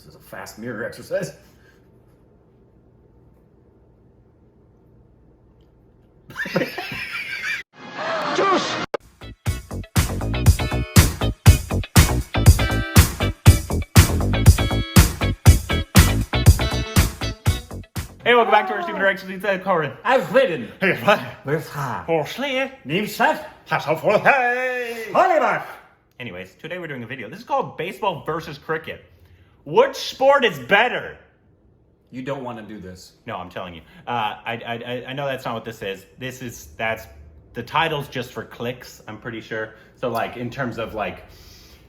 This is a fast mirror exercise. Hey, welcome back to our Stupid Directions. It's Corin. Alfreden. Hey, vad? Bertha. Forslee. Nimsat. Tassa for hey. Oliver. Anyways, today we're doing a video. This is called Baseball versus Cricket. Which sport is better? You don't want to do this. No, I'm telling you. I know that's not what this is. That's the title's just for clicks, I'm pretty sure. So like in terms of like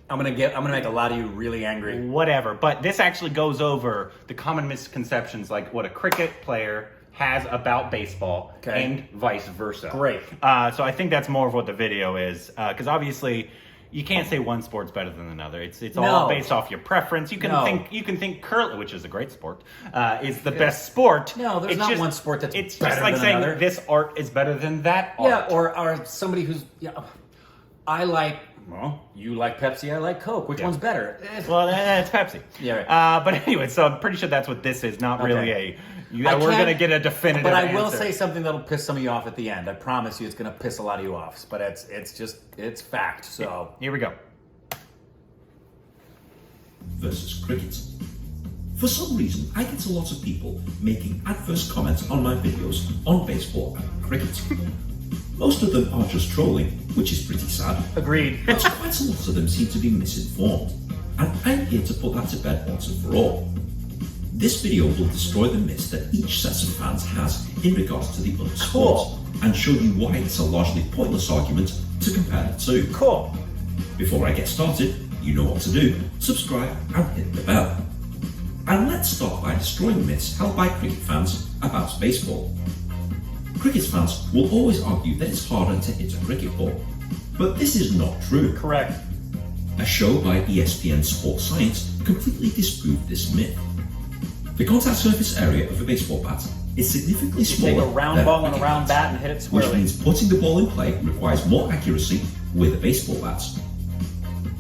I'm gonna make a lot of you really angry. whatever. But this actually goes over the common misconceptions like what a cricket player has about baseball and vice versa. Great. So I think that's more of what the video is. Because obviously you can't say one sport's better than another. It's all based off your preference. You can think curling, which is a great sport, is the best sport. No, there's not one sport that's it's better just like than saying another. this art is better than that art. Yeah, or somebody who's I like. Well, you like Pepsi, I like Coke. Which one's better? Well, it's Pepsi. Yeah, right. But anyway, so I'm pretty sure that's what this is. Not really we're going to get a definitive But I answer. will say something that'll piss some of you off at the end. I promise you it's going to piss a lot of you off. But it's fact. So Here we go. Versus cricket. For some reason, I get a lot of people making adverse comments on my videos on baseball and cricket. Most of them are just trolling, which is pretty sad. agreed. But quite a lot of them seem to be misinformed, and I'm here to put that to bed once and for all. This video will destroy the myths that each set of fans has in regards to the other sport, and show you why it's a largely pointless argument to compare the two. Cool. Before I get started, you know what to do. Subscribe and hit the bell. And let's start by destroying myths held by cricket fans about baseball. Cricket fans will always argue that it's harder to hit a cricket ball, but this is not true. Correct. A show by ESPN Sports Science completely disproved this myth. The contact surface area of a baseball bat is significantly smaller Take a round than ball and a cricket round bat and hit it which squarely. means putting the ball in play requires more accuracy with a baseball bat.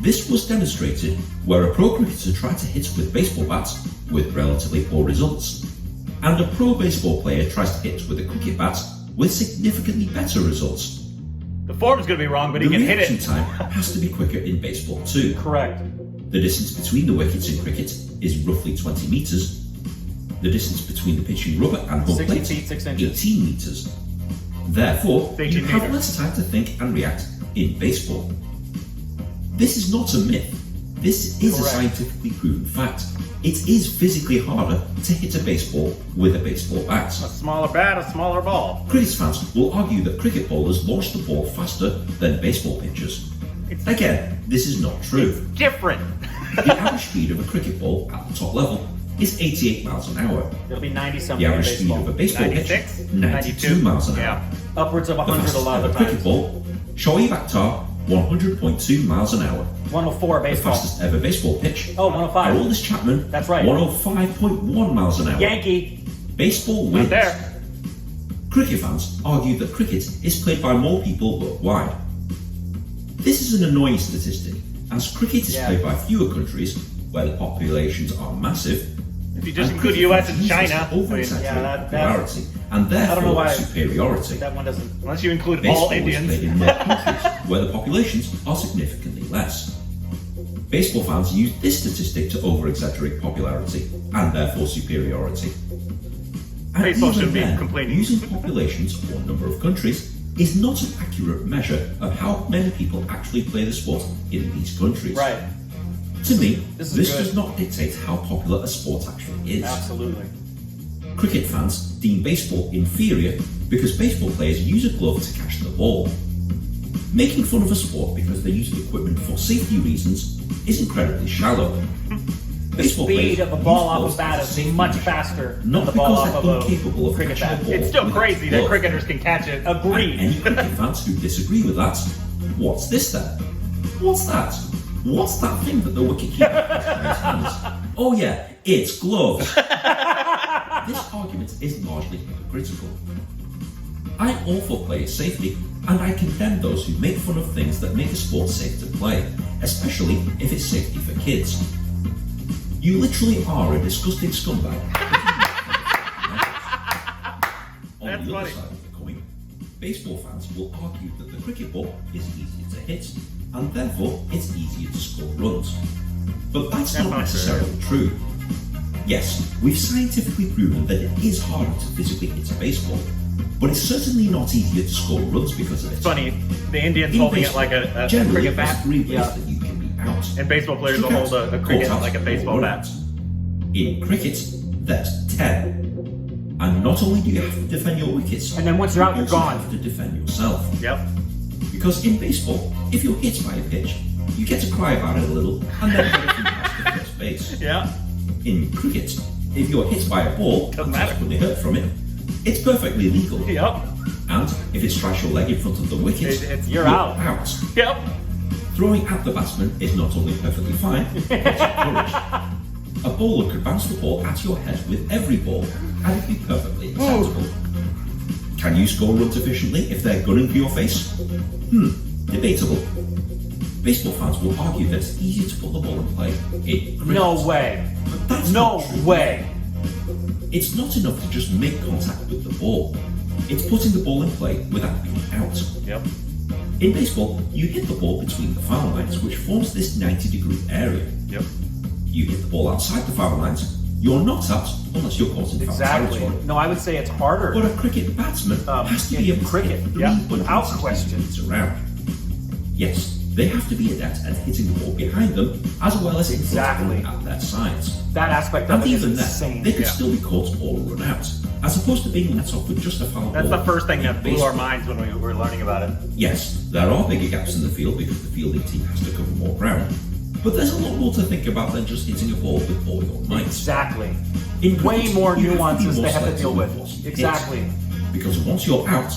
This was demonstrated where a pro cricketer tried to hit with baseball bats with relatively poor results, and a pro baseball player tries to hit with a cricket bat with significantly better results. The form's going to be wrong, but he The can hit reaction it. time has to be quicker in baseball too. Correct. The distance between the wickets in cricket is roughly 20 metres. The distance between the pitching rubber and home 60 plate, feet, 6 inches. 18 metres. Therefore, 18 you have metres. less time to think and react in baseball. This is not a myth. This is a Correct. scientifically proven fact. It is physically harder to hit a baseball with a baseball bat. A smaller bat, a smaller ball. Cricket fans will argue that cricket bowlers launch the ball faster than baseball pitchers. Again, this is not true. Different. The average speed of a cricket ball at the top level is 88 miles an hour. It'll be 90 The something in average speed of a baseball. baseball 96? pitch, 92 miles an hour. Yeah. Upwards of The 100 a fastest lot ever of the cricket times. ball, Shoaib Akhtar, 100.2 miles an hour. 104 The baseball. fastest ever baseball pitch, Oh, 105. Aroldis Chapman, That's right. 105.1 miles an hour. Yankee. Baseball Not wins. there. Cricket fans argue that cricket is played by more people worldwide. This is an annoying statistic, as cricket is played by fewer countries where the populations are massive. If you just and include cricket US fans and use this China, to over-exaggerate Yeah, that- popularity and I don't know therefore why- superiority. That one doesn't. unless you include Baseball all is Indians. played in more countries where the populations are significantly less. Baseball fans use this statistic to over-exaggerate popularity and therefore superiority. And Baseball even should be then, complaining. using populations or number of countries is not an accurate measure of how many people actually play the sport in these countries. Right. To me, This this, is good. does not dictate how popular a sport actually is. Absolutely. Cricket fans deem baseball inferior because baseball players use a glove to catch the ball. Making fun of a sport because they use equipment for safety reasons is incredibly shallow. Baseball Speed players of a use ball off gloves a bat as is safety much measure, faster than not the ball because off they're of incapable a of cricket catching a bat. ball. It's still with a crazy that glove. cricketers can catch it. Agreed. Any cricket fans who disagree with that, what's this then? What's that? What's that thing that the wicketkeeper has in his hands? Oh yeah, it's gloves. This argument is largely hypocritical. I'm all for player safety, and I condemn those who make fun of things that make a sport safe to play, especially if it's safety for kids. You literally are a disgusting scumbag. On That's the other funny. side of the coin, baseball fans will argue that the cricket ball is easier to hit, and therefore it's easier to score runs. But that's not necessarily true. Yes, we've scientifically proven that it is harder to physically hit a baseball, but it's certainly not easier to score runs because of it. It's funny, the Indians In holding baseball, it like a generally, cricket there's bat. 3 ways that you can be out. And baseball players will Struck hold out, a cricket caught out, like a or baseball run bat. out. In cricket, there's 10. And not only do you have to defend your wickets, And then once you're out, you're you also gone. have to defend yourself. Yep. Because in baseball, if you're hit by a pitch, you get to cry about it a little and then get it from past the first base. Yeah. In cricket, if you're hit by a ball Doesn't and matter. subsequently hurt from it, it's perfectly legal. Yep. And if it strikes your leg in front of the wicket, You're out. Yep. Throwing at the batsman is not only perfectly fine, but it's encouraged. A bowler could bounce the ball at your head with every ball, and it'd be perfectly acceptable. Can you score runs efficiently if they're gunning for your face? Debatable. Baseball fans will argue that it's easier to put the ball in play in cricket. No way. But that's No not true. way. It's not enough to just make contact with the ball. It's putting the ball in play without being out. Yep. In baseball, you hit the ball between the foul lines, which forms this 90-degree area. Yep. You hit the ball outside the foul lines, you're not out unless you're caught in foul Exactly. territory. No, I would say it's harder. But a cricket batsman has to in be able to cricket, hit yeah, 360 without question. meters around. Yes, they have to be adept at hitting the ball behind them as well as in front Exactly. and at their sides. That aspect of And it is even then, insane. they could still be caught or run out, as opposed to being let off with just a foul That's ball. the first thing in that blew baseball. our minds when we were learning about it. Yes, there are bigger gaps in the field because the fielding team has to cover more ground. But there's a lot more to think about than just hitting a ball with all your might. Exactly. In Way cricket, more you have to be nuances more they have to selective deal with. what you hit. Exactly. Because once you're out,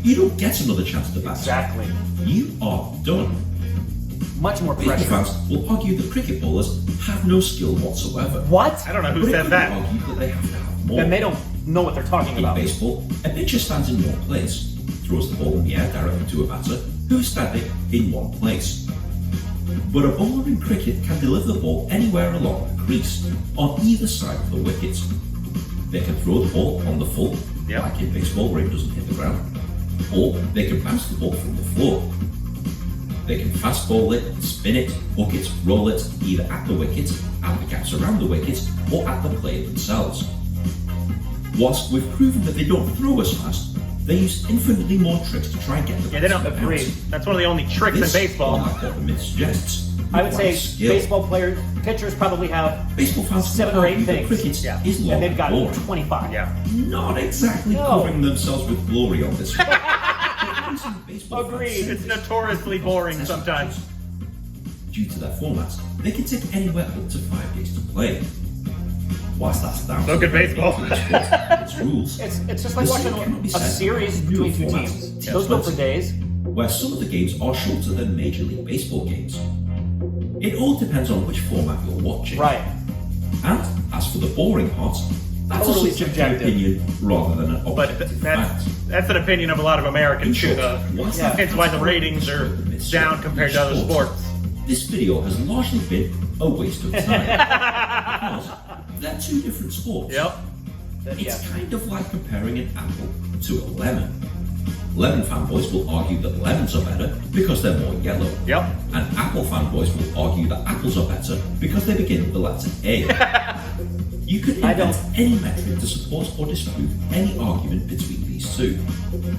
you don't get another chance to bat. Exactly. You are done. Much more Baseball pressure. fans will argue that cricket bowlers have no skill whatsoever. What? I don't know who But it said could be that. argued that they have to have more. Then they don't know what they're talking In about. baseball, a pitcher stands in one place, throws the ball in the air directly to a batter who is standing in one place. But a bowler in cricket can deliver the ball anywhere along the crease, on either side of the wicket. They can throw the ball on the full, Yep. like in baseball where it doesn't hit the ground, or they can bounce the ball from the floor. They can fastball it, spin it, hook it, roll it, either at the wicket, at the gaps around the wicket, or at the player themselves. Whilst we've proven that they don't throw as fast, they use infinitely more tricks to try and get the Yeah, they don't batsman agree. out. That's one of the only tricks in This, baseball. unlike what the myth suggests, I would say requires skill. baseball players, pitchers probably have Baseball fans 7 or 8 argue that things. cricket Yeah. is long And they've got boring. 25. Yeah. Not exactly No. covering themselves with glory on this one. Baseball fans Agreed. say It's this notoriously because boring test sometimes. matches. Due to their formats, they can take anywhere up to 5 days to play. Whilst that's down So to could the baseball. sport and its rules, It's just like The watching same cannot be a said series for newer between two formats. teams. Yeah, Those go but- for days. where some of the games are shorter than Major League Baseball games. It all depends on which format you're watching. Right. And as for the boring part, that's Totally a subjective subjective. opinion rather than an But objective that's fact. that's an opinion of a lot of In Americans too. short, though. whilst Yeah. the Hence why the facts ratings are describe the myths down of compared each to other sport, sports. This video has largely been a waste of time. Because they're two different sports. Yep. It's Yeah. kind of like comparing an apple to a lemon. Lemon fanboys will argue that lemons are better because they're more yellow. Yep. And apple fanboys will argue that apples are better because they begin with the letter A. You could I don't- invent any metric to support or disprove any argument between these two.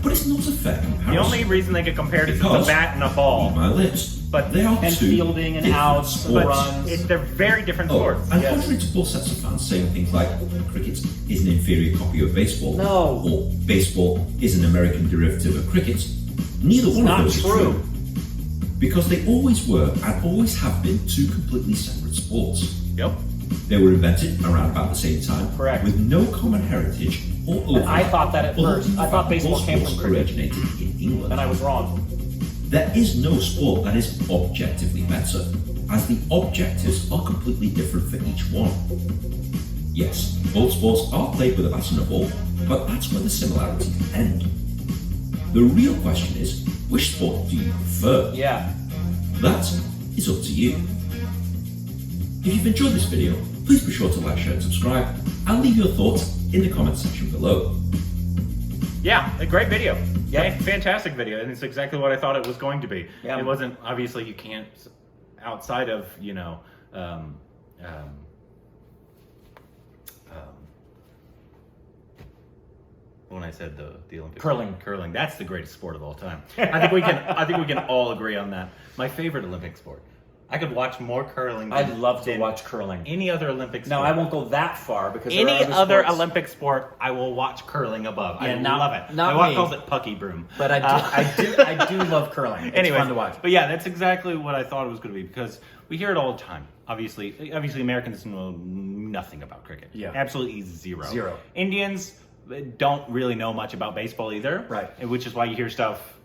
But it's not a fair comparison. The only reason they get compared is Because- a bat and a Read ball. my lips. But- they are and two fielding and different outs and But sports. runs. they're very different Oh, sports. and Yes. contrary to both sets of fans saying things like cricket is an inferior copy of baseball, No. or baseball is an American derivative of cricket, neither one not of those is true. true. Because they always were and always have been two completely separate sports. Yep. They were invented around about the same time, Correct. with no common heritage or overlap. I thought that at other first. than the I thought fact that baseball both came from sports cricket. originated in England. And I was wrong. There is no sport that is objectively better, as the objectives are completely different for each one. Yes, both sports are played with a bat and a ball, but that's where the similarities end. The real question is, which sport do you prefer? Yeah. That is up to you. If you've enjoyed this video, Please be sure to like, share, and subscribe, and leave your thoughts in the comment section below. Yeah, a great video. Yeah. Fantastic video, and it's exactly what I thought it was going to be. Yeah. It wasn't, obviously, you can't, outside of, when I said the Olympic curling, that's the greatest sport of all time. I think we can all agree on that. My favorite Olympic sport. I could watch more curling. I'd love to than watch curling. any other Olympic sport. Now, I won't go that far because Any there are other sports. Olympic sport, I will watch curling above. Yeah, I not- love it. not My wife me. calls it pucky broom. But I do love curling. It's Anyways, fun to watch. But yeah, that's exactly what I thought it was going to be because we hear it all the time. Obviously, Americans know nothing about cricket. Yeah. Absolutely zero. Zero. Indians don't really know much about baseball either. Right. And which is why you hear stuff.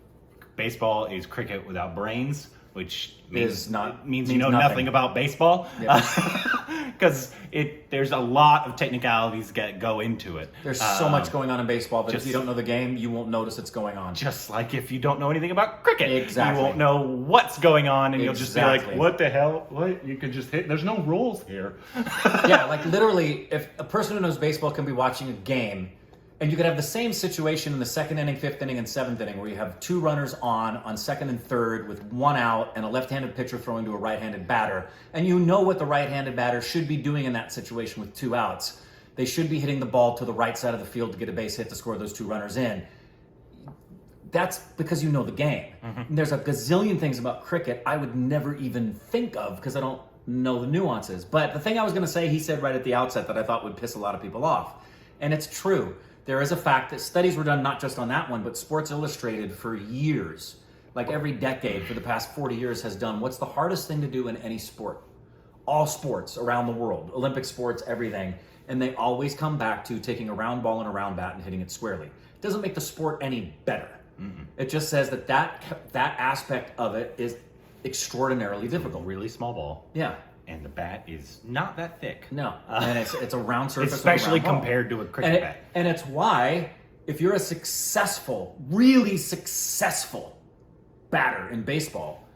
Baseball is cricket without brains, which means means you know nothing about baseball. Because there's a lot of technicalities that go into it. There's so much going on in baseball that if just- you don't know the game, you won't notice it's going on. Just like if you don't know anything about cricket, Exactly. you won't know what's going on, and you'll just be Exactly. like, "What the hell? What? You could just hit. There's no rules here." Yeah, like literally, if a person who knows baseball can be watching a game, and you could have the same situation in the second inning, fifth inning, and seventh inning, where you have two runners on second and third with one out, and a left-handed pitcher throwing to a right-handed batter, and you know what the right-handed batter should be doing in that situation with two outs. They should be hitting the ball to the right side of the field to get a base hit to score those two runners in. That's because you know the game. And there's a gazillion things about cricket I would never even think of because I don't know the nuances. But the thing I was going to say, he said right at the outset that I thought would piss a lot of people off. And it's true. There is a fact that studies were done not just on that one, but Sports Illustrated for years, like every decade for the past 40 years, has done what's the hardest thing to do in any sport. All sports around the world, Olympic sports, everything. And they always come back to taking a round ball and a round bat and hitting it squarely. It doesn't make the sport any better. It just says that aspect of it is extraordinarily difficult. Really small ball, Yeah. and the bat is not that thick. No. And it's a round surface. with a Especially round ball. compared to a cricket bat. And it's why, if you're a really successful batter in baseball,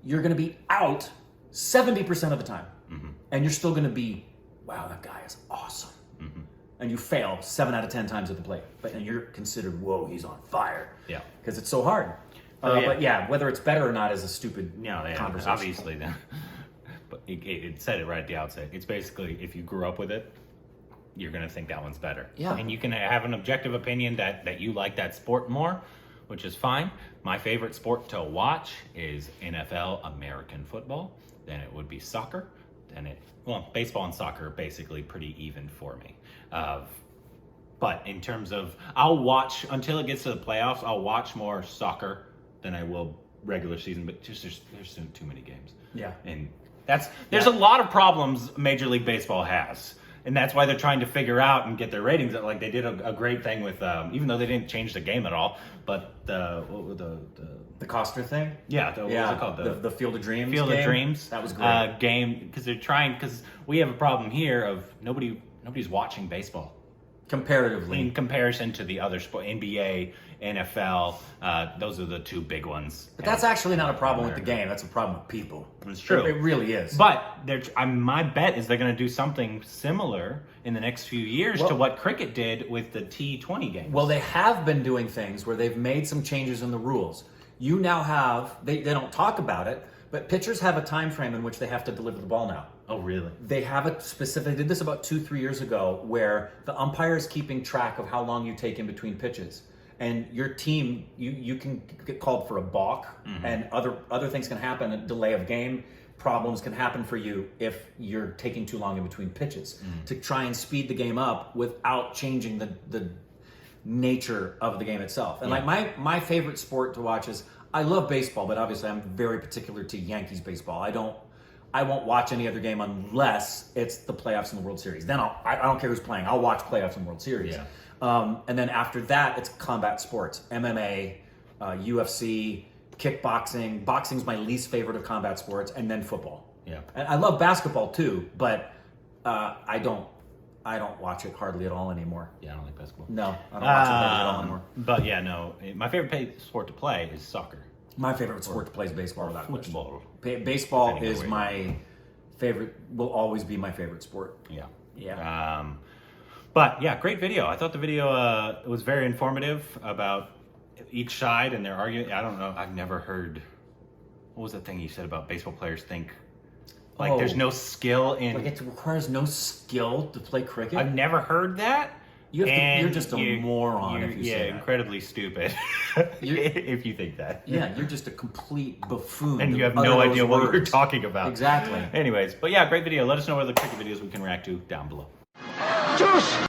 you're going to be out 70% of the time. And you're still going to be, wow, that guy is awesome. And you fail 7 out of 10 times at the plate. And you're considered, whoa, he's on fire. Yeah. Because it's so hard. Yeah. But yeah, whether it's better or not is a stupid Yeah, conversation. obviously. Then, but it said it right at the outset. It's basically if you grew up with it, you're going to think that one's better. Yeah. And you can have an objective opinion that you like that sport more, which is fine. My favorite sport to watch is NFL American football. Then it would be soccer. Baseball and soccer are basically pretty even for me. But in terms of, I'll watch until it gets to the playoffs. I'll watch more soccer than I will regular season. But just there's too many games. Yeah. And there's a lot of problems Major League Baseball has. And that's why they're trying to figure out and get their ratings. Like they did a great thing with, even though they didn't change the game at all, but The Costner thing? what was it called? The Field of Dreams. Field game? of Dreams. That was great. Game because they're trying because we have a problem here of nobody's watching baseball Comparatively. in comparison to the other sport, NBA, NFL. Those are the two big ones. But that's actually not a problem with the game. That's a problem with people. It's true. It really is. But my bet is they're going to do something similar in the next few years to what cricket did with the T20 games. Well, they have been doing things where they've made some changes in the rules. You now have, they don't talk about it, but pitchers have a time frame in which they have to deliver the ball now. Oh, really? They have a specific, they did this about 2-3 years ago where the umpire is keeping track of how long you take in between pitches. And your team, you can get called for a balk and other things can happen, a delay of game. Problems can happen for you if you're taking too long in between pitches to try and speed the game up without changing the nature of the game itself. And like my favorite sport to watch is, I love baseball, but obviously I'm very particular to Yankees baseball. I won't watch any other game unless it's the playoffs and the World Series. Then I don't care who's playing. I'll watch playoffs and World Series. Yeah. And then after that, it's combat sports, MMA, UFC, kickboxing. Boxing's my least favorite of combat sports, and then football. Yeah. And I love basketball too, but I don't watch it hardly at all anymore. Yeah, I don't like basketball. No, I don't watch it hardly at all anymore. But yeah, no. My favorite sport to play is soccer. My favorite sport to play is baseball. Without question. Football. Baseball Depending on is where my will always be my favorite sport. Yeah. Yeah. But yeah, great video. I thought the video was very informative about each side and their argument. I don't know. I've never heard. What was the thing you said about baseball players think like there's no skill in? Like it requires no skill to play cricket. I've never heard that. You're just a moron if you say that. Incredibly stupid if you think that. Yeah, you're just a complete buffoon. And you have no idea what you're talking about. Exactly. Anyways, but yeah, great video. Let us know what other cricket videos we can react to down below. Juice!